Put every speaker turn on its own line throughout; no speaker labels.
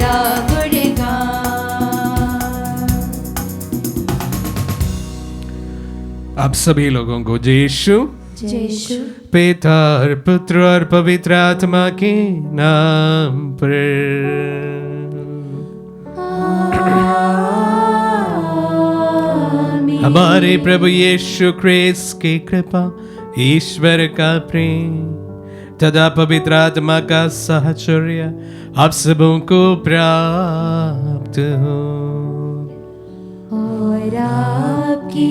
तेरा गुणगान।
आप सभी लोगों को यीशु
यीशु
पिता और पुत्र और पवित्र आत्मा के नाम पर हमारे प्रभु यीशु क्रिस्त की कृपा, ईश्वर का प्रेम तथा पवित्र आत्मा का साहचर्य आप सबों को प्राप्त हो।
और आपकी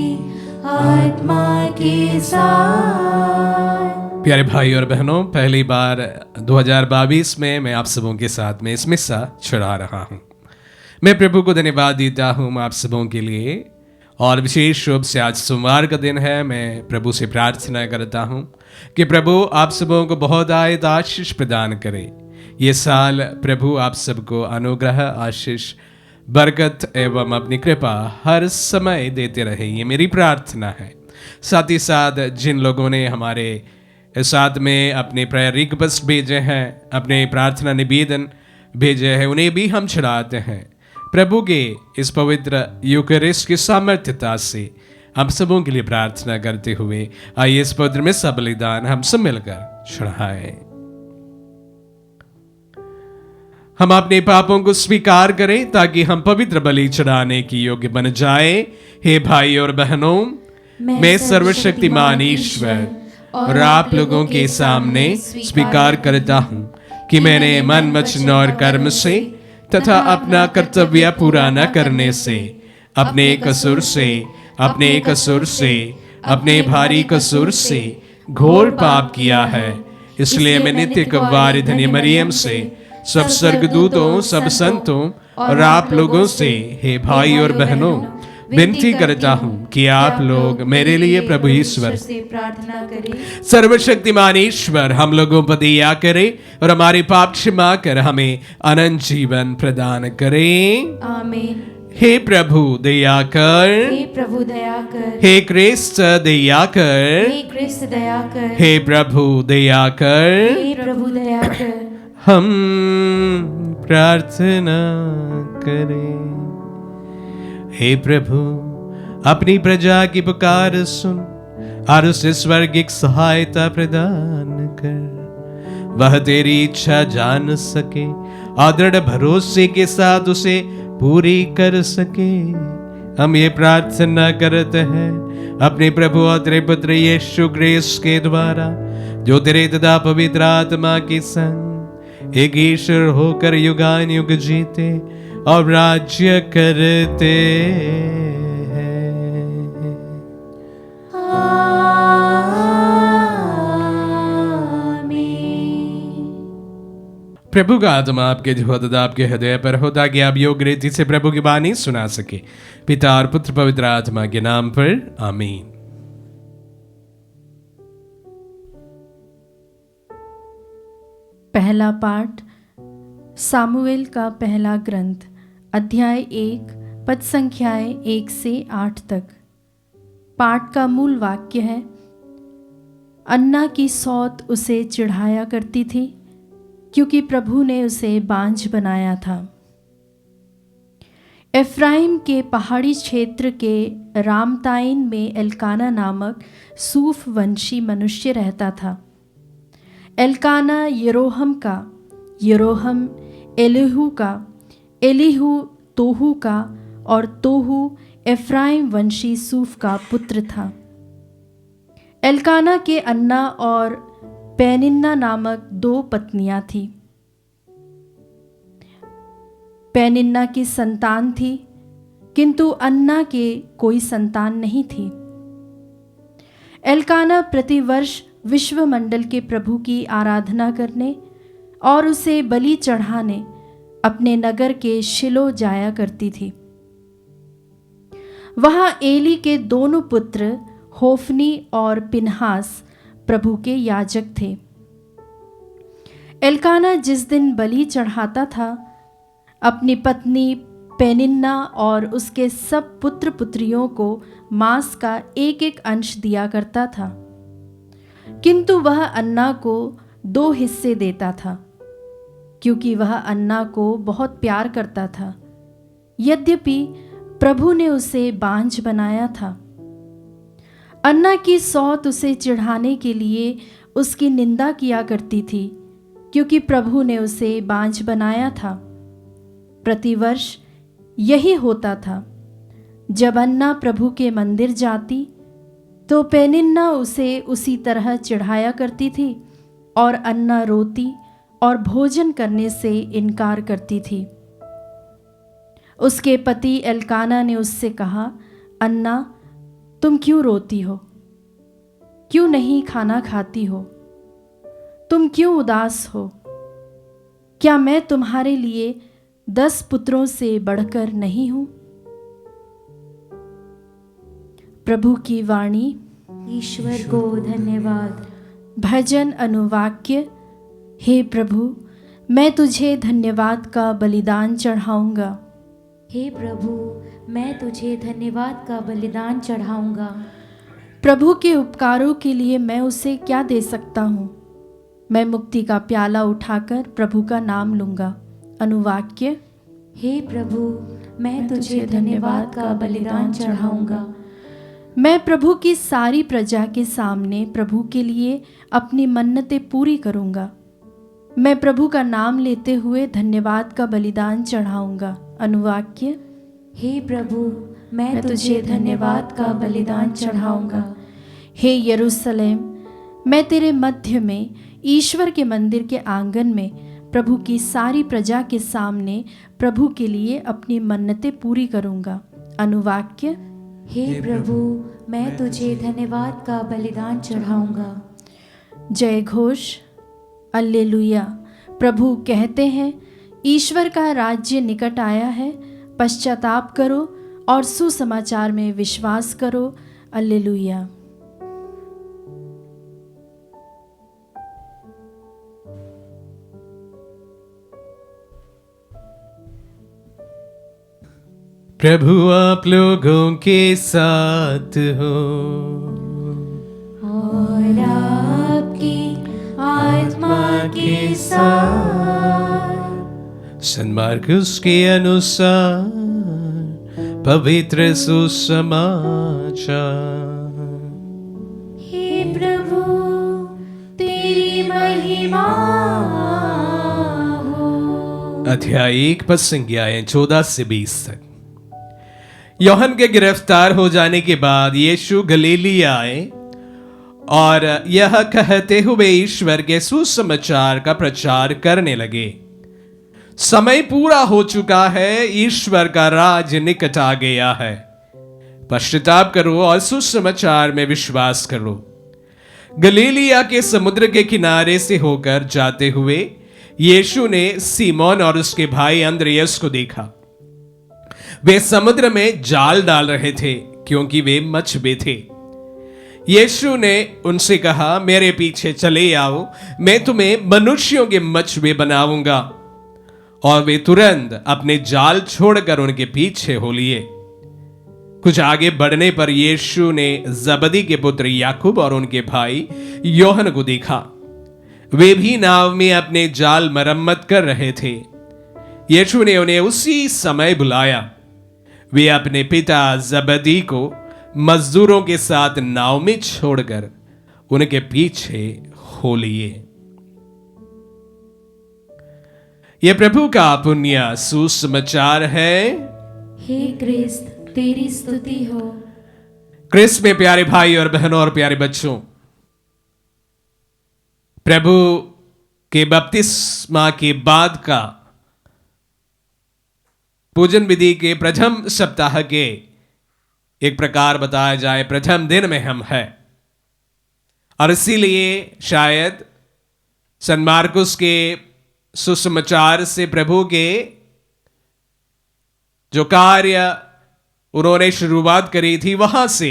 आत्मा के साथ।
प्यारे भाई और बहनों, पहली बार 2022 में मैं आप सबों के साथ में इस मिस्सा चढ़ा रहा हूँ। मैं प्रभु को धन्यवाद देता हूँ आप सबों के लिए, और विशेष रूप से आज सोमवार का दिन है। मैं प्रभु से प्रार्थना करता हूँ कि प्रभु आप सबों को बहुत आयत आशीष प्रदान करे। ये साल प्रभु आप सबको अनुग्रह, आशीष, बरकत एवं अपनी कृपा हर समय देते रहे, ये मेरी प्रार्थना है। साथ ही साथ जिन लोगों ने हमारे साथ में अपने प्रेयर रिक्वेस्ट भेजे हैं, अपने प्रार्थना निवेदन भेजे हैं, उन्हें भी हम चढ़ाते हैं। प्रभु के इस पवित्र यूकरिस्ट की सामर्थ्यता से हम सबों के लिए प्रार्थना करते हुए आइए इस पवित्र में सब बलिदान हम सब मिलकर चढ़ाएं। हम अपने पापों को स्वीकार करें ताकि हम पवित्र बलि चढ़ाने की योग्य बन जाए। हे भाई और बहनों, मैं सर्वशक्तिमान ईश्वर और आप लोगों के सामने स्वीकार करता हूँ कि मैंने मन, वचन और कर्म से तथा अपना कर्तव्य पूरा न करने से, अपने कसूर से, अपने भारी कसूर से घोर पाप किया है। इसलिए मैं नित्य कुंवारी धन्य मरियम से, सब स्वर्गदूतों, सब संतों और आप लोगों से, हे भाई और बहनों, विनती करता हूँ कि आप लोग मेरे लिए प्रभु ईश्वर
से प्रार्थना करें।
सर्वशक्तिमान ईश्वर हम लोगों पर दया करे और हमारे पाप क्षमा कर हमें अनंत जीवन प्रदान करें।
आमीन।
हे प्रभु दया कर,
हे प्रभु दया कर,
हे क्रिस्त दया कर,
हे क्रिस्त दया कर,
हे प्रभु दया कर।
हे प्रभु दया कर।
हम प्रार्थना करें। हे प्रभु, अपनी प्रजा की पुकार सुन और उसे स्वर्गिक सहायता प्रदान कर, वह तेरी इच्छा जान सके और दृढ़ भरोसे के साथ उसे पूरी कर सके। हम ये प्रार्थना करते हैं अपने प्रभु और तेरे पुत्र यीशु क्रिस्त के द्वारा, जो तेरे तथा पवित्र आत्मा के संग एक ईश्वर होकर युगान युग जीते और राज्य करते हैं। प्रभु का आत्मा आपके जो तथा आपके हृदय पर हो, ताकि आप योग्य रीति से प्रभु की वाणी सुना सके। पिता और पुत्र पवित्र आत्मा के नाम पर आमीन।
पहला पाठ सामुएल का पहला ग्रंथ, अध्याय 1, पद संख्याएं 1 से 8 तक। पाठ का मूल वाक्य है, अन्ना की सौत उसे चिढ़ाया करती थी क्योंकि प्रभु ने उसे बांझ बनाया था। एफ्राइम के पहाड़ी क्षेत्र के रामताइन में एल्काना नामक सूफ वंशी मनुष्य रहता था। एल्काना यरोहम का, यरोहम एलीहू का, एलीहू तोहू का और तोहू एफ्राइम वंशी सूफ का पुत्र था। एल्काना के अन्ना और पेनिन्ना नामक 2 पत्नियां थीं। पेनिन्ना की संतान थी, किंतु अन्ना के कोई संतान नहीं थी। एल्काना प्रतिवर्ष विश्वमंडल के प्रभु की आराधना करने और उसे बलि चढ़ाने अपने नगर के शिलो जाया करती थी। वहां एली के दोनों पुत्र होफनी और पिनहास प्रभु के याजक थे। एल्काना जिस दिन बलि चढ़ाता था, अपनी पत्नी पेनिन्ना और उसके सब पुत्र पुत्रियों को मांस का एक एक अंश दिया करता था, किंतु वह अन्ना को 2 हिस्से देता था, क्योंकि वह अन्ना को बहुत प्यार करता था। यद्यपि प्रभु ने उसे बांझ बनाया था। अन्ना की सौत उसे चिढ़ाने के लिए उसकी निंदा किया करती थी, क्योंकि प्रभु ने उसे बांझ बनाया था। प्रतिवर्ष यही होता था। जब अन्ना प्रभु के मंदिर जाती तो पेनिन्ना उसे उसी तरह चिढ़ाया करती थी और अन्ना रोती और भोजन करने से इनकार करती थी। उसके पति एल्काना ने उससे कहा, अन्ना, तुम क्यों रोती हो? क्यों नहीं खाना खाती हो? तुम क्यों उदास हो? क्या मैं तुम्हारे लिए 10 पुत्रों से बढ़कर नहीं हूं? प्रभु की वाणी।
ईश्वर को धन्यवाद।
भजन अनुवाक्य। हे प्रभु, मैं तुझे धन्यवाद का बलिदान चढ़ाऊंगा।
हे प्रभु, मैं तुझे धन्यवाद का बलिदान चढ़ाऊंगा।
प्रभु के उपकारों के लिए मैं उसे क्या दे सकता हूँ? मैं मुक्ति का प्याला उठाकर प्रभु का नाम लूंगा। अनुवाक्य।
हे प्रभु, मैं तुझे धन्यवाद का बलिदान चढ़ाऊंगा।
मैं प्रभु की सारी प्रजा के सामने प्रभु के लिए अपनी मन्नतें पूरी करूंगा। मैं प्रभु का नाम लेते हुए धन्यवाद का बलिदान चढ़ाऊंगा। अनुवाक्य।
हे प्रभु, मैं तुझे धन्यवाद का बलिदान चढ़ाऊंगा।
हे यरूशलेम, मैं तेरे मध्य में ईश्वर के मंदिर के आंगन में प्रभु की सारी प्रजा के सामने प्रभु के लिए अपनी मन्नतें पूरी करूंगा। अनुवाक्य।
हे प्रभु, मैं तुझे धन्यवाद का बलिदान चढ़ाऊंगा।
जय घोष। अल्लेलुया। प्रभु कहते हैं, ईश्वर का राज्य निकट आया है। पश्चाताप करो और सुसमाचार में विश्वास करो। अल्लेलुया।
प्रभु आप लोगों के साथ हो
और आपकी आत्मा के साथ।
संत मार्कुस के अनुसार पवित्र सुसमाचार।
हे प्रभु, तेरी महिमा हो।
अध्याय 1 पद संज्ञाएं 14 से 20 तक। यूहन्ना के गिरफ्तार हो जाने के बाद यीशु गलीली आए और यह कहते हुए ईश्वर के सुसमाचार का प्रचार करने लगे, समय पूरा हो चुका है, ईश्वर का राज निकट आ गया है। पश्चाताप करो और सुसमाचार में विश्वास करो। गलीलिया के समुद्र के किनारे से होकर जाते हुए यीशु ने सीमोन और उसके भाई अंद्रयास को देखा। वे समुद्र में जाल डाल रहे थे क्योंकि वे मछुए थे। यीशु ने उनसे कहा, मेरे पीछे चले आओ, मैं तुम्हें मनुष्यों के मछुए बनाऊंगा। और वे तुरंत अपने जाल छोड़कर उनके पीछे हो लिए। कुछ आगे बढ़ने पर यीशु ने जबदी के पुत्र याकूब और उनके भाई यूहन्ना को देखा। वे भी नाव में अपने जाल मरम्मत कर रहे थे। यीशु ने उन्हें उसी समय बुलाया। वे अपने पिता जबदी को मजदूरों के साथ नाव में छोड़कर उनके पीछे हो लिए। यह प्रभु का पुण्य सुसमाचार है।
हे क्रिस्त, तेरी स्तुति हो।
क्रिस्त में प्यारे भाई और बहनों और प्यारे बच्चों, प्रभु के बपतिस्मा के बाद का पूजन विधि के प्रथम सप्ताह के एक प्रकार बताया जाए प्रथम दिन में हम हैं, और इसीलिए शायद संत मार्कुस के सुसमाचार से प्रभु के जो कार्य उन्होंने शुरुआत करी थी वहां से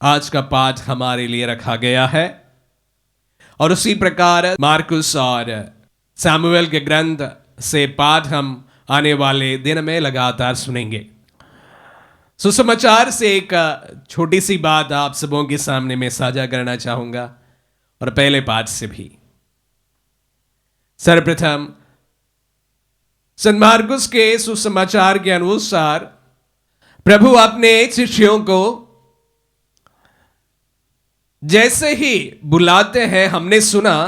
आज का पाठ हमारे लिए रखा गया है। और उसी प्रकार मार्कुस और सामुएल के ग्रंथ से पाठ हम आने वाले दिन में लगातार सुनेंगे। सुसमाचार से एक छोटी सी बात आप सबों के सामने मैं साझा करना चाहूंगा, और पहले पाठ से भी। सर्वप्रथम संत मार्कुस के सुसमाचार के अनुसार प्रभु अपने शिष्यों को जैसे ही बुलाते हैं, हमने सुना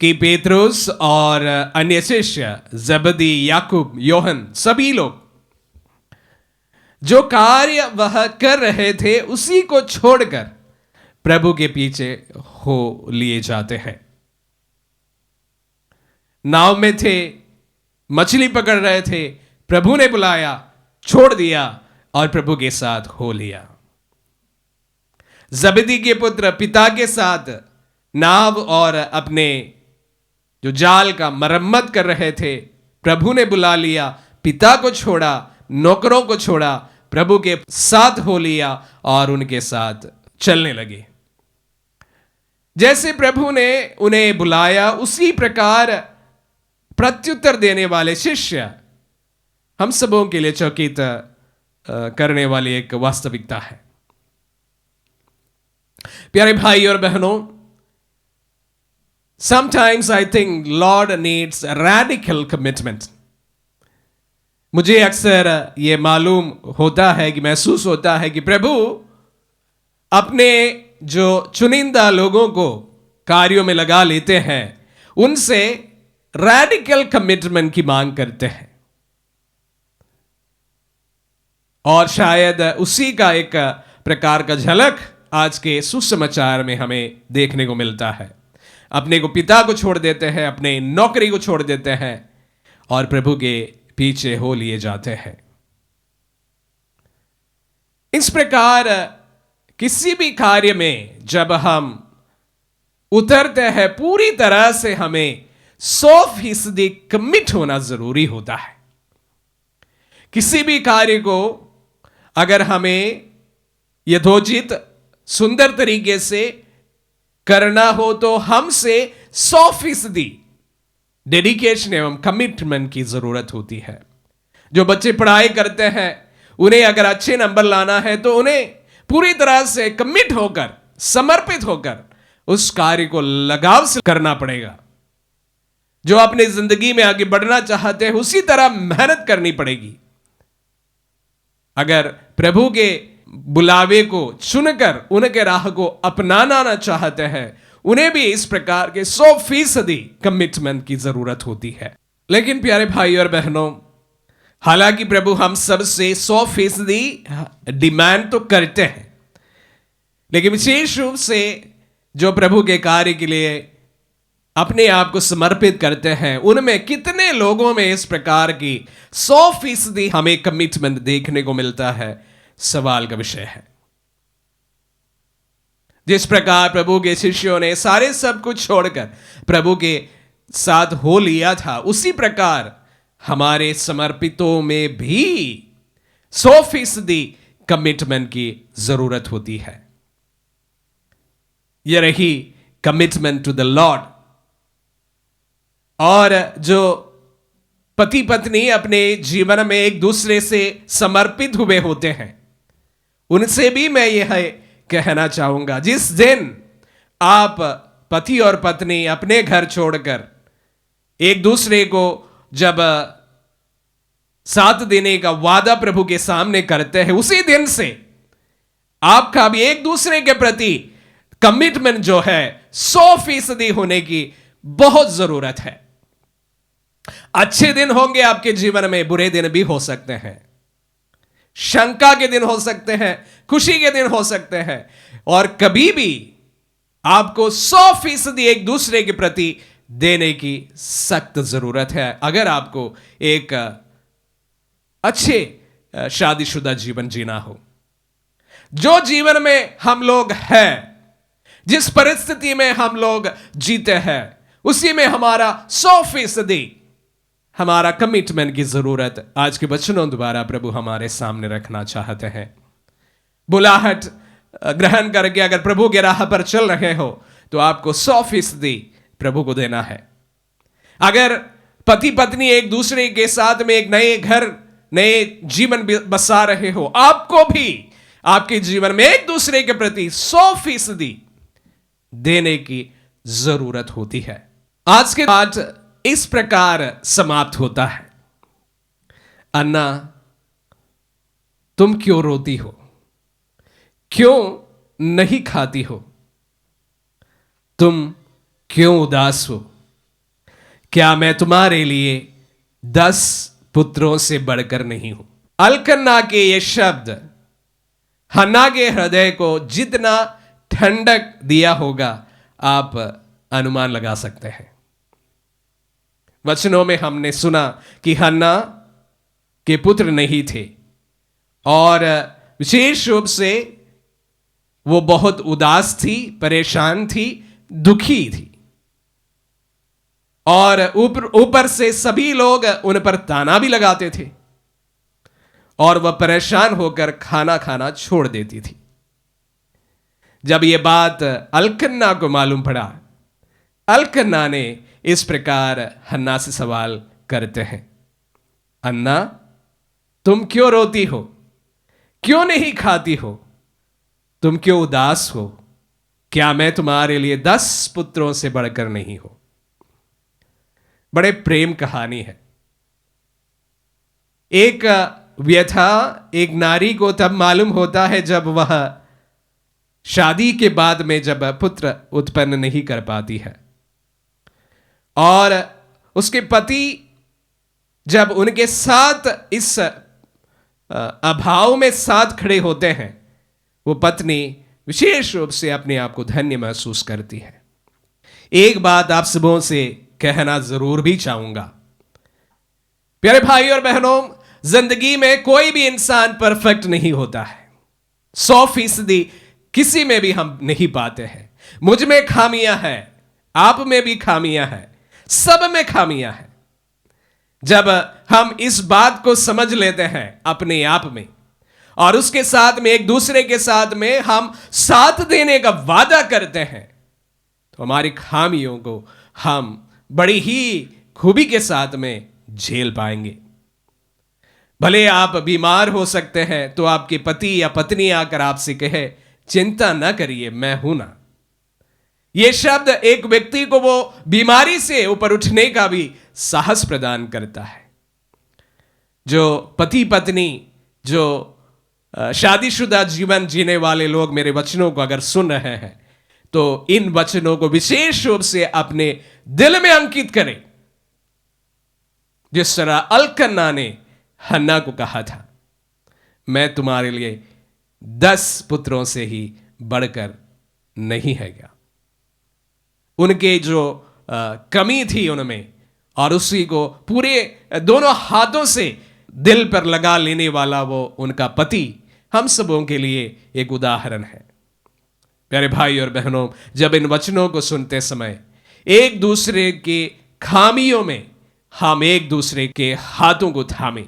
कि पेत्रुस और अन्य शिष्य जबदी, याकूब, योहन, सभी लोग जो कार्य वह कर रहे थे उसी को छोड़कर प्रभु के पीछे हो लिए जाते हैं। नाव में थे, मछली पकड़ रहे थे, प्रभु ने बुलाया, छोड़ दिया और प्रभु के साथ हो लिया। जबदी के पुत्र पिता के साथ नाव और अपने जो जाल का मरम्मत कर रहे थे, प्रभु ने बुला लिया, पिता को छोड़ा, नौकरों को छोड़ा, प्रभु के साथ हो लिया और उनके साथ चलने लगे। जैसे प्रभु ने उन्हें बुलाया उसी प्रकार प्रत्युत्तर देने वाले शिष्य हम सबों के लिए चकित करने वाली एक वास्तविकता है। प्यारे भाई और बहनों, sometimes I think Lord needs a radical commitment. मुझे अक्सर ये मालूम होता है कि महसूस होता है कि प्रभु अपने जो चुनिंदा लोगों को कार्यों में लगा लेते हैं उनसे रैडिकल कमिटमेंट की मांग करते हैं, और शायद उसी का एक प्रकार का झलक आज के सुसमाचार में हमें देखने को मिलता है। अपने को पिता को छोड़ देते हैं, अपने नौकरी को छोड़ देते हैं और प्रभु के पीछे हो लिए जाते हैं। इस प्रकार किसी भी कार्य में जब हम उतरते हैं पूरी तरह से हमें 100% कमिट होना जरूरी होता है। किसी भी कार्य को अगर हमें यथोचित सुंदर तरीके से करना हो तो हमसे 100% डेडिकेशन एवं कमिटमेंट की जरूरत होती है। जो बच्चे पढ़ाई करते हैं उन्हें अगर अच्छे नंबर लाना है तो उन्हें पूरी तरह से कमिट होकर, समर्पित होकर उस कार्य को लगाव से करना पड़ेगा। जो अपनी जिंदगी में आगे बढ़ना चाहते हैं उसी तरह मेहनत करनी पड़ेगी। अगर प्रभु के बुलावे को चुनकर उनके राह को अपनाना चाहते हैं उन्हें भी इस प्रकार के 100% कमिटमेंट की जरूरत होती है। लेकिन प्यारे भाई और बहनों, हालांकि प्रभु हम सब से 100% डिमांड तो करते हैं, लेकिन विशेष रूप से जो प्रभु के कार्य के लिए अपने आप को समर्पित करते हैं उनमें कितने लोगों में इस प्रकार की 100% हमें कमिटमेंट देखने को मिलता है, सवाल का विषय है। जिस प्रकार प्रभु के शिष्यों ने सारे सब कुछ छोड़कर प्रभु के साथ हो लिया था, उसी प्रकार हमारे समर्पितों में भी 100% कमिटमेंट की जरूरत होती है। यह रही कमिटमेंट टू द लॉर्ड। और जो पति पत्नी अपने जीवन में एक दूसरे से समर्पित हुए होते हैं उनसे भी मैं यह कहना चाहूंगा, जिस दिन आप पति और पत्नी अपने घर छोड़कर एक दूसरे को जब साथ देने का वादा प्रभु के सामने करते हैं, उसी दिन से आपका भी एक दूसरे के प्रति कमिटमेंट जो है 100% होने की बहुत जरूरत है। अच्छे दिन होंगे आपके जीवन में, बुरे दिन भी हो सकते हैं, शंका के दिन हो सकते हैं, खुशी के दिन हो सकते हैं, और कभी भी आपको 100% एक दूसरे के प्रति देने की सख्त जरूरत है अगर आपको एक अच्छे शादीशुदा जीवन जीना हो। जो जीवन में हम लोग हैं, जिस परिस्थिति में हम लोग जीते हैं, उसी में हमारा 100% हमारा कमिटमेंट की जरूरत आज के वचनों द्वारा प्रभु हमारे सामने रखना चाहते हैं। बुलाहट ग्रहण करके अगर प्रभु के राह पर चल रहे हो तो आपको 100% प्रभु को देना है। अगर पति पत्नी एक दूसरे के साथ में एक नए घर, नए जीवन बसा रहे हो, आपको भी आपके जीवन में एक दूसरे के प्रति 100% देने की जरूरत होती है। आज के बाद इस प्रकार समाप्त होता है, अन्ना तुम क्यों रोती हो, क्यों नहीं खाती हो, तुम क्यों उदास हो, क्या मैं तुम्हारे लिए 10 पुत्रों से बढ़कर नहीं हूं। अल्कन्ना के ये शब्द हन्ना के हृदय को जितना ठंडक दिया होगा आप अनुमान लगा सकते हैं। वचनों में हमने सुना कि हन्ना के पुत्र नहीं थे और विशेष रूप से वो बहुत उदास थी, परेशान थी, दुखी थी और ऊपर से सभी लोग उन पर ताना भी लगाते थे और वह परेशान होकर खाना खाना छोड़ देती थी। जब यह बात अल्कन्ना को मालूम पड़ा, अल्कन्ना ने इस प्रकार हन्ना से सवाल करते हैं, अन्ना तुम क्यों रोती हो, क्यों नहीं खाती हो, तुम क्यों उदास हो, क्या मैं तुम्हारे लिए 10 पुत्रों से बढ़कर नहीं हूं। बड़े प्रेम कहानी है। एक व्यथा एक नारी को तब मालूम होता है जब वह शादी के बाद में जब पुत्र उत्पन्न नहीं कर पाती है और उसके पति जब उनके साथ इस अभाव में साथ खड़े होते हैं, वो पत्नी विशेष रूप से अपने आप को धन्य महसूस करती है। एक बात आप सबों से कहना जरूर भी चाहूंगा, प्यारे भाई और बहनों, जिंदगी में कोई भी इंसान परफेक्ट नहीं होता है। 100% किसी में भी हम नहीं पाते हैं। मुझ में खामियां हैं, आप में भी खामियां हैं, सब में खामियां हैं। जब हम इस बात को समझ लेते हैं अपने आप में और उसके साथ में एक दूसरे के साथ में हम साथ देने का वादा करते हैं, तो हमारी खामियों को हम बड़ी ही खूबी के साथ में झेल पाएंगे। भले आप बीमार हो सकते हैं तो आपके पति या पत्नी आकर आपसे कहे, चिंता ना करिए, मैं हूं ना। यह शब्द एक व्यक्ति को वो बीमारी से ऊपर उठने का भी साहस प्रदान करता है। जो पति पत्नी, जो शादीशुदा जीवन जीने वाले लोग मेरे वचनों को अगर सुन रहे हैं तो इन वचनों को विशेष रूप से अपने दिल में अंकित करें। जिस तरह अल्कन्ना ने हन्ना को कहा था, मैं तुम्हारे लिए 10 पुत्रों से ही बढ़कर नहीं है क्या। उनके जो कमी थी उनमें, और उसी को पूरे दोनों हाथों से दिल पर लगा लेने वाला वो उनका पति हम सबों के लिए एक उदाहरण है। प्यारे भाई और बहनों, जब इन वचनों को सुनते समय एक दूसरे के खामियों में हम एक दूसरे के हाथों को थामें।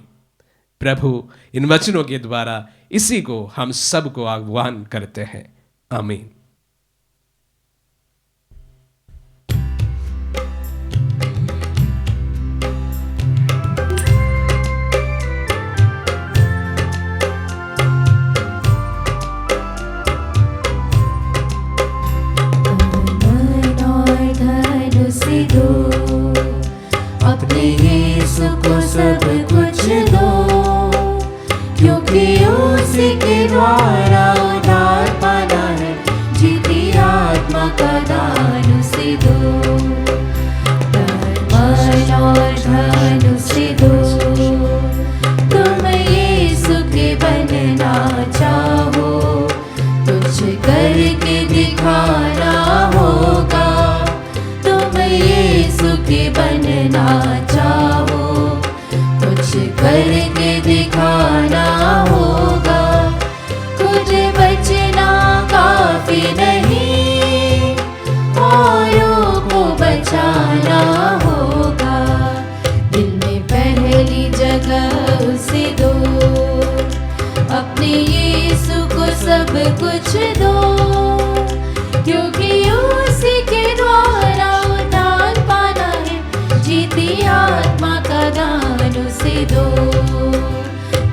प्रभु इन वचनों के द्वारा इसी को हम सबको आह्वान करते हैं। आमीन।
अपने यीशु को सब कुछ दो, क्योंकि उसी के द्वारा उद्धार पाना है। जीती आत्मा का दान उसे दो, मन और धन उसे दो। तुम यीशु के बनना चाहो, कुछ करके दिखाना होगा। तुम यीशु के बनना चाहो, कुछ करके दिखाना होगा। कुछ बचना काफी नहीं, औरों को बचाना होगा। दिल में पहली जगह उसे दो, अपने यीशु को सब कुछ दो, क्योंकि उसी के द्वारा उद्धार पाना है। जीती आत्मा का दान उसे दो,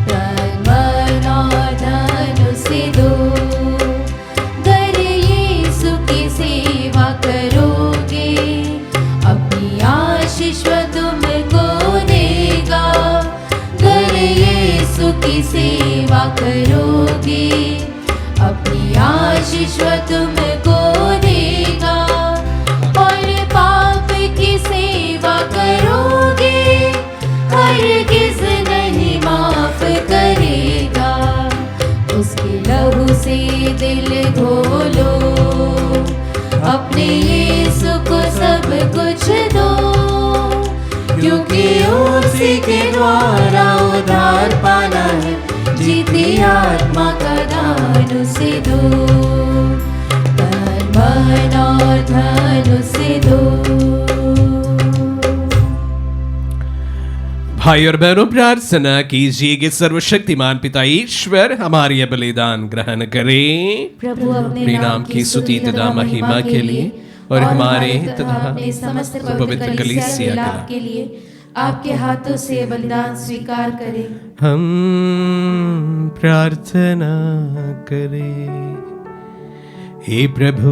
तन मन और धन उसे दो। अगर यीशु की सेवा करोगे, अपनी आशीष सेवा करोगे, अपनी आशीष वह तुमको देगा। और पाप की सेवा करोगे, हरगिज़ नहीं माफ करेगा। उसके लहू से दिल धो लो, अपने यीशु को सब कुछ दो, क्योंकि उसी के द्वारा उद्धार पाना है। जीती आत्मा का दान उसे दो, तन मन और धन उसे दो।
भाई और बहनों, प्रार्थना कीजिए कि सर्वशक्तिमान पिता ईश्वर हमारी यह बलिदान ग्रहण करें,
प्रभु
अपने नाम की स्तुति तथा महिमा के लिए और हमारे तथा
अपने समस्त
पवित्र कलीसिया के
लाभ के लिए आपके हाथों से बलिदान स्वीकार करें।
हम प्रार्थना करें। हे प्रभु,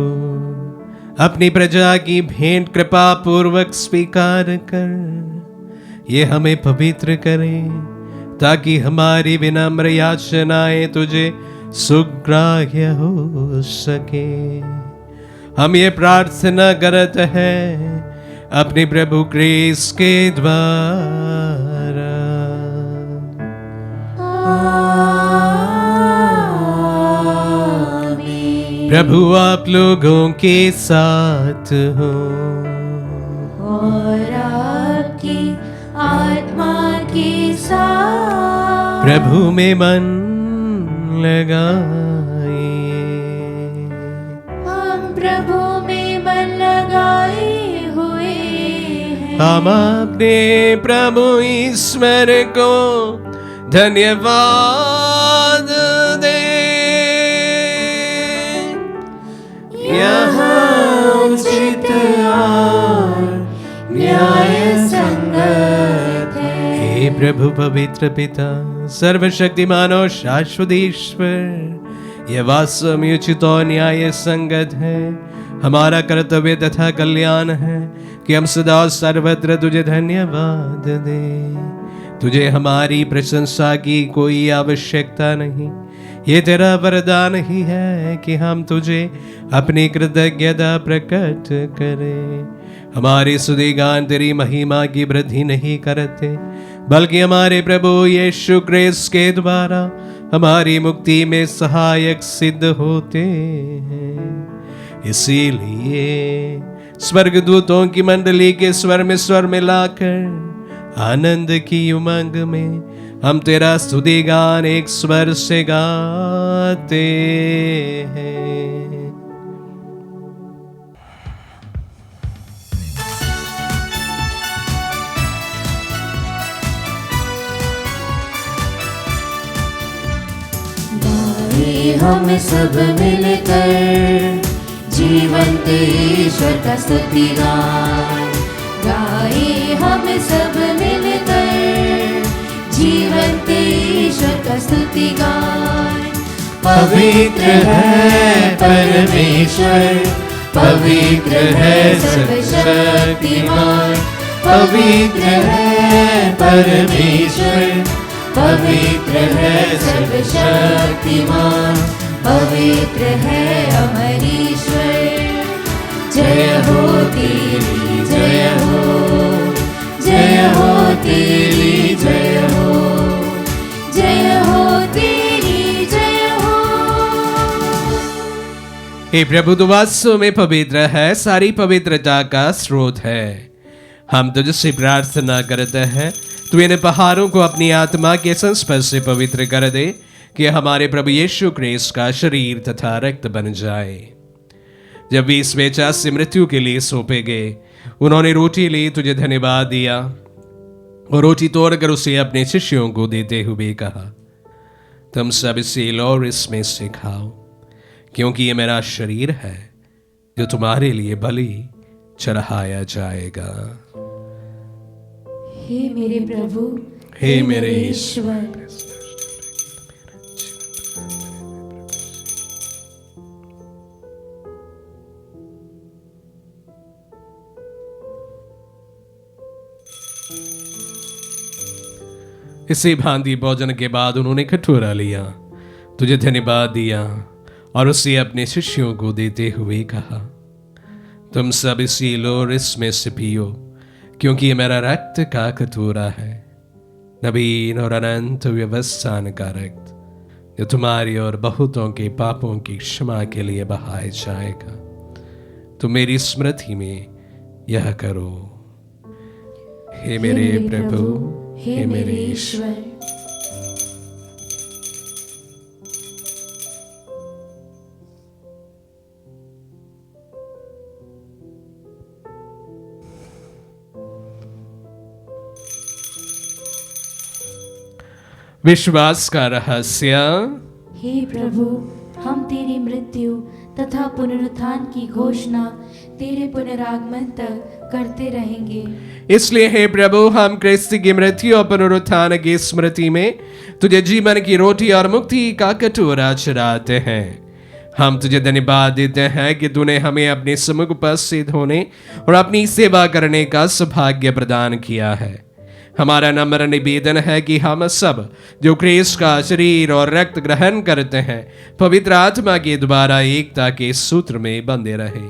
अपनी प्रजा की भेंट कृपा पूर्वक स्वीकार कर ये हमें पवित्र करें, ताकि हमारी विनम्र याचनाएं तुझे सुग्राह्य हो सके। हम ये प्रार्थना करते हैं अपने प्रभु क्रिस्त के द्वारा। प्रभु आप लोगों के साथ हो
और आपकी आत्मा के साथ।
प्रभु में मन लगाए।
हम प्रभु में मन लगाए हुए हैं।
हम अपने प्रभु ईश्वर को धन्यवाद दे। यहाँ उचित और न्याय संगत है। हे प्रभु पवित्र पिता, सर्वशक्तिमान और शाश्वत ईश्वर, यह वास्तव में उचित और न्याय संगत है। हमारा कर्तव्य तथा कल्याण है कि हम सदा और सर्वत्र तुझे धन्यवाद दें। तुझे हमारी प्रशंसा की कोई आवश्यकता नहीं। ये तेरा वरदान ही है कि हम तुझे अपनी कृतज्ञता प्रकट करें। हमारे स्तुतिगान तेरी महिमा की वृद्धि नहीं करते, बल्कि हमारे प्रभु यीशु क्रिस्त के द्वारा हमारी मुक्ति में सहायक सिद्ध होते हैं। इसीलिए स्वर्गदूतों की मंडली के स्वर में लाकर आनंद की उमंग में हम तेरा स्तुति गान एक स्वर से गाते हैं।
गाए हम सब मिलकर जीवंत ईश्वर का स्तुति गान। गाए हम सब मिलकर जीवंत ईश्वर का स्तुति गान।
पवित्र है परमेश्वर, पवित्र है सर्वशक्तिमान, पवित्र है परमेश्वर, पवित्र है सर्वशक्तिमान,
पवित्र है अमर ईश्वर। जय हो तेरी जय हो, जय हो तेरी जय हो, जय हो तेरी जय हो।
हे प्रभु, तू वास्तव में पवित्र है, सारी पवित्रता का स्रोत है। हम तुझसे प्रार्थना करते हैं, तू इन पहाड़ों को अपनी आत्मा के संस्पर्श से पवित्र कर दे, कि हमारे प्रभु यीशु क्रिस्त का शरीर तथा रक्त बन जाए। जब 20 बेचा से मृत्यु के लिए सौंपे गए, उन्होंने रोटी ली, तुझे धन्यवाद दिया और रोटी तोड़कर उसे अपने शिष्यों को देते हुए कहा, तुम सब इसे लो और इसमें से खाओ, क्योंकि ये मेरा शरीर है जो तुम्हारे लिए बलि चढ़ाया जाएगा।
हे मेरे प्रभु,
हे मेरे ईश्वर, इसी भांति भोजन के बाद उन्होंने कटोरा लिया, तुझे धन्यवाद दिया और उसे अपने शिष्यों को देते हुए कहा, तुम सब इसी लो और इसमें से पियो, क्योंकि ये मेरा रक्त का कटोरा है, नवीन और अनंत व्यवस्थान का रक्त, जो तुम्हारी और बहुतों के पापों की क्षमा के लिए बहाया जाएगा। तुम मेरी स्मृति में यह करो। हे मेरे प्रभु, हे मेरे ईश्वर। विश्वास का रहस्य।
हे प्रभु, हम तेरी मृत्यु तथा पुनरुत्थान की घोषणा तेरे पुनरागमन तक करते रहेंगे।
इसलिए हे प्रभु, हम क्रिस्त की मृत्यु और पुनरुत्थान की स्मृति में तुझे जीवन की रोटी और मुक्ति का कटोरा चढ़ाते हैं। हम तुझे धन्यवाद देते हैं कि तूने हमें अपने सम्मुख उपस्थित होने और अपनी सेवा करने का सौभाग्य प्रदान किया है। हमारा नम्र निवेदन है कि हम सब जो क्रिस्त का शरीर और रक्त ग्रहण करते हैं, पवित्र आत्मा के द्वारा एकता के सूत्र में बंधे रहे।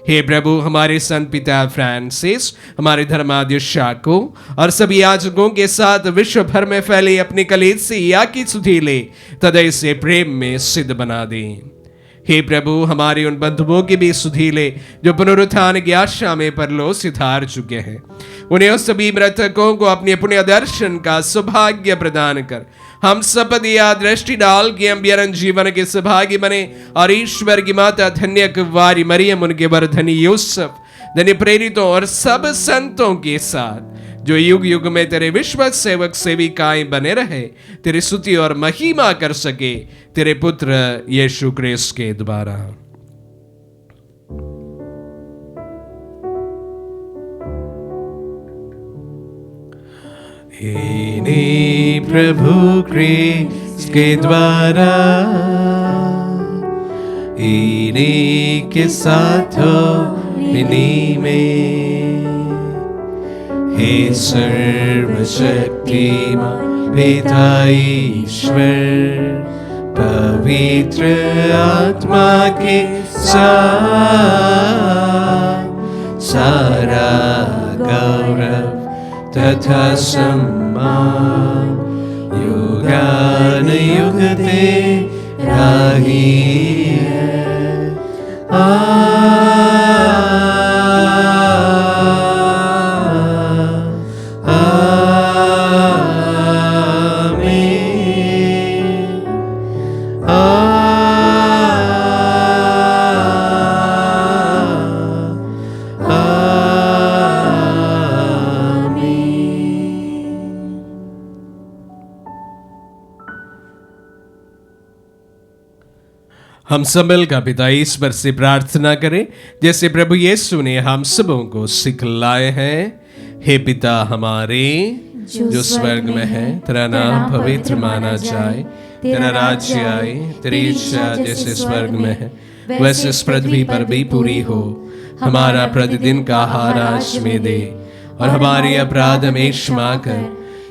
हे प्रभु, हमारे संत पिता फ्रांसिस, हमारे धर्माध्यक्षों और सभी याजकों के साथ विश्व भर में फैले अपनी कलीसिया की सुधीले तदय से प्रेम में सिद्ध बना दें। हे प्रभु, हमारे उन बंधुओं के भी सुधीले जो पुनरुत्थान की आशा में परलोक सिधार चुके हैं, उन्हें उस सभी मृतकों को अपने पुण्य दर्शन का सौभाग्य प्रदान कर हम शपथ या दृष्टि डाल के अम्बियरन जीवन के सौभाग्य बने और ईश्वर की माता धन्य कुंवारी मरियम, उनके वर धनी यूसुफ, धन्य प्रेरितों और सब संतों के साथ जो युग युग में तेरे विश्वास सेवक सेविकाएं बने रहे, तेरी स्तुति और महिमा कर सके तेरे पुत्र यीशु क्रिस्त के द्वारा। इन्हीं प्रभु क्रिस्त के द्वारा, इन्हीं के साथ हो, इन्हीं में, हे सर्वशक्तिमान पिता ईश्वर, पवित्र आत्मा के साथ सारा गौरव तथा सम्मान युगान युग तेरा ही है। हम सब मिलकर पिता ईश्वर से प्रार्थना करें, जैसे प्रभु यीशु ने हम सबों को सिखलाए हैं। हे पिता हमारे जो स्वर्ग में है, तेरा नाम पवित्र माना जाए, तेरा राज्य आए, तेरी इच्छा जैसे स्वर्ग में है वैसे इस पृथ्वी पर भी पूरी हो। हमारा प्रतिदिन का आहार आज में दे और हमारे अपराध में क्षमा कर,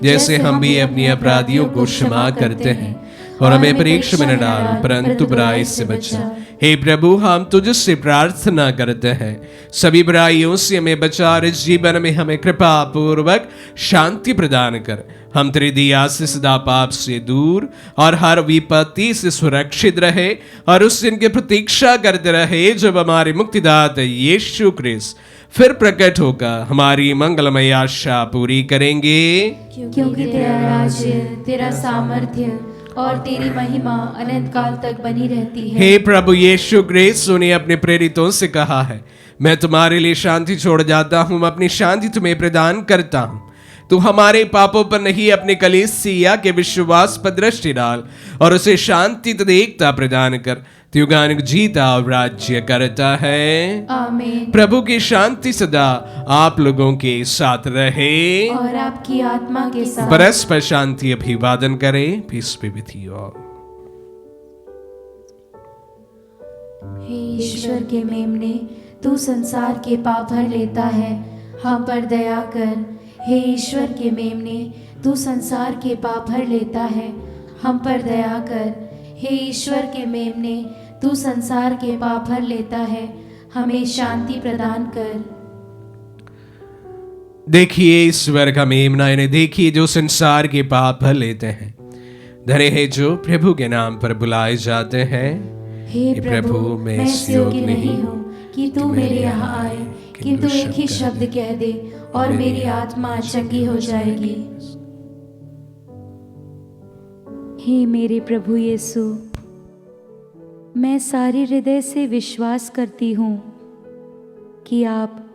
जैसे हम भी अपने अपराधियों को क्षमा करते हैं, और हमें परीक्षा में न डाल परंतु बुराई से बचा। हे प्रभु, हम तुझसे प्रार्थना करते हैं, सभी बुराइयों से हमें बचा और इस जीवन में हमें कृपा पूर्वक शांति प्रदान कर। हम तेरी दया से सदा पाप से दूर और हर विपत्ति से सुरक्षित रहे और उस दिन की प्रतीक्षा करते रहे जब हमारे मुक्तिदाता यीशु क्रिस्त फिर प्रकट होकर हमारी मंगलमय आशा पूरी करेंगे।
क्योंकि तेरा राज्य, तेरा सामर्थ्य और तेरी महिमा अनंत काल तक बनी रहती है।
हे प्रभु यीशु क्रिस्त ने अपने प्रेरितों से कहा है, मैं तुम्हारे लिए शांति छोड़ जाता हूँ, मैं अपनी शांति तुम्हें प्रदान करता हूँ। तू हमारे पापों पर नहीं अपने कलीसिया के विश्वास पर दृष्टि डाल और उसे शांति तथा एकता प्रदान कर। तू युगानुग जीता और राज्य करता है।
आमीन।
प्रभु की शांति सदा आप लोगों के साथ रहे
और आपकी आत्मा के साथ।
परस्पर शांति अभिवादन करें। Peace be with you all.
हे ईश्वर के मेमने, तू संसार के पाप भर लेता है, हम पर दया कर। हे ईश्वर के मेमने, तू संसार के पाप हर लेता है, हम पर दया कर। हे ईश्वर के मेमने, तू संसार के पाप हर लेता है, हमें शांति प्रदान कर।
देखिए ईश्वर का मेमना, इन्हें देखिए जो संसार के पाप हर लेते हैं। धन्य है जो प्रभु के नाम पर बुलाए जाते हैं।
हे प्रभु, मैं इस योग्य नहीं हूँ कि तू मेरे यहाँ आए, किंतु एक ही शब्द कह दे और मेरी आत्मा चंगी हो जाएगी।
हे मेरे प्रभु यीशु, मैं सारे हृदय से विश्वास करती हूँ कि आप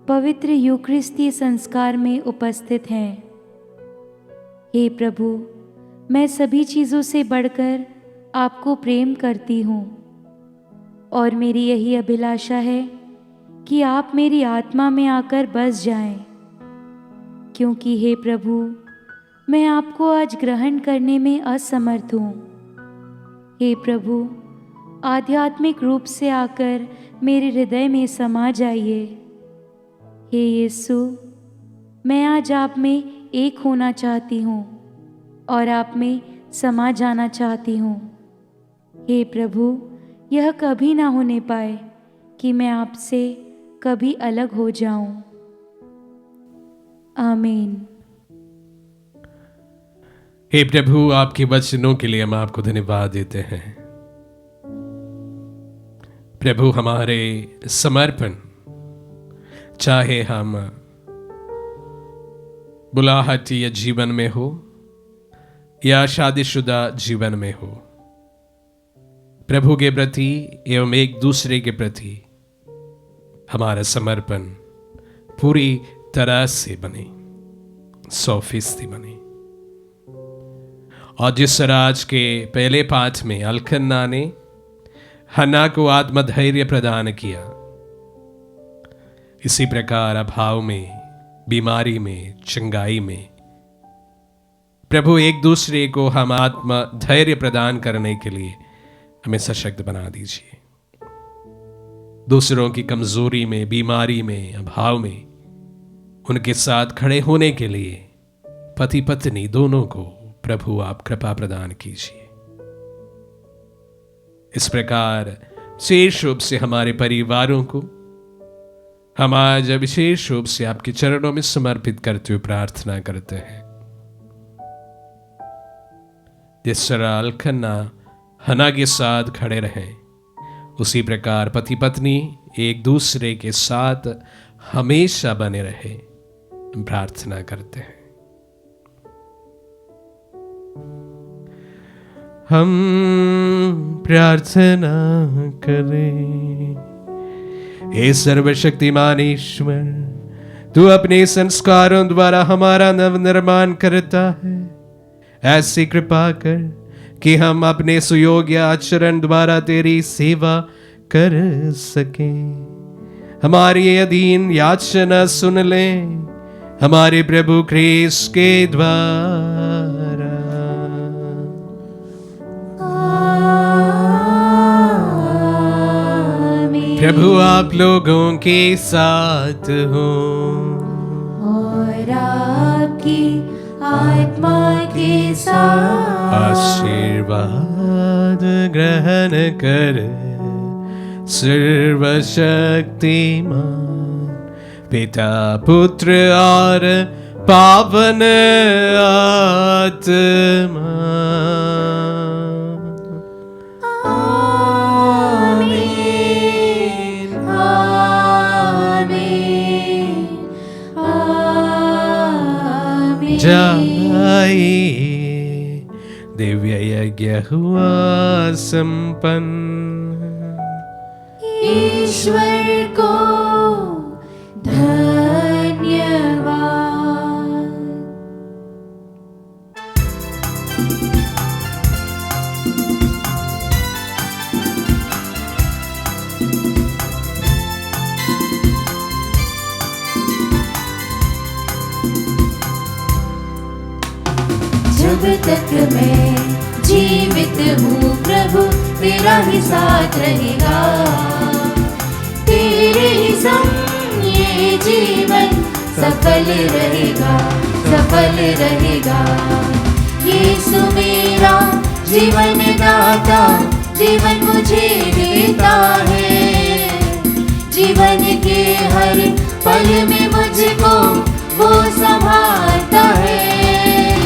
पवित्र यूकरिस्ती संस्कार में उपस्थित हैं। हे प्रभु, मैं सभी चीज़ों से बढ़कर आपको प्रेम करती हूँ और मेरी यही अभिलाषा है कि आप मेरी आत्मा में आकर बस जाएं, क्योंकि हे प्रभु, मैं आपको आज ग्रहण करने में असमर्थ हूँ। हे प्रभु, आध्यात्मिक रूप से आकर मेरे हृदय में समा जाइए। हे यीशु, मैं आज आप में एक होना चाहती हूँ और आप में समा जाना चाहती हूँ। हे प्रभु, यह कभी ना होने पाए कि मैं आपसे कभी अलग हो जाऊं। आमीन।
हे प्रभु, आपके वचनों के लिए हम आपको धन्यवाद देते हैं। प्रभु, हमारे समर्पण, चाहे हम बुलाहट या जीवन में हो या शादीशुदा जीवन में हो, प्रभु के प्रति एवं एक दूसरे के प्रति हमारा समर्पण पूरी तरह से बने, 100% बने। और जिस राज के पहले पाठ में अल्कन्ना ने हन्ना को आत्मधैर्य प्रदान किया, इसी प्रकार अभाव में, बीमारी में, चंगाई में प्रभु एक दूसरे को हम आत्मधैर्य प्रदान करने के लिए हमें सशक्त बना दीजिए। दूसरों की कमजोरी में, बीमारी में, अभाव में उनके साथ खड़े होने के लिए पति पत्नी दोनों को प्रभु आप कृपा प्रदान कीजिए। इस प्रकार विशेष रूप से हमारे परिवारों को हम आज विशेष रूप से आपके चरणों में समर्पित करते हुए प्रार्थना करते हैं। जिस तरह अल्कन्ना हन्ना के साथ खड़े रहें, उसी प्रकार पति पत्नी एक दूसरे के साथ हमेशा बने रहे, प्रार्थना करते हैं। हम प्रार्थना करें। हे सर्वशक्तिमान ईश्वर, तू अपने संस्कारों द्वारा हमारा नव निर्माण करता है। ऐसी कृपा कर कि हम अपने सुयोग्य आचरण द्वारा तेरी सेवा कर सकें। हमारी अधीन याचना सुन लें, हमारे प्रभु ख्रीस्त के द्वारा। प्रभु आप लोगों के साथ हो
और आपकी आत्मा के साथ।
आशीर्वाद ग्रहण कर सर्वशक्तिमान पिता, पुत्र और पावन आत्मा। जाइए, दिव्य यज्ञ हुआ संपन्न।
ईश्वर को धन्यवाद। जब तक मैं जीवित हूँ प्रभु, तेरा ही साथ रहेगा। तेरे ही संग ये जीवन सफल रहेगा, सफल रहेगा। यीशु मेरा जीवन दाता, जीवन मुझे देता है। जीवन के हर पल में मुझको वो संभालता है।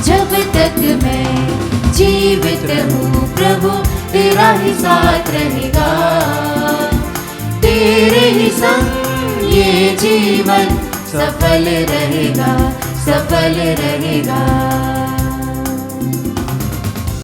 जब तक मैं जीवित हूँ प्रभु तेरा ही साथ रहेगा। तेरे ही संग ये जीवन सफल रहेगा, सफल रहेगा।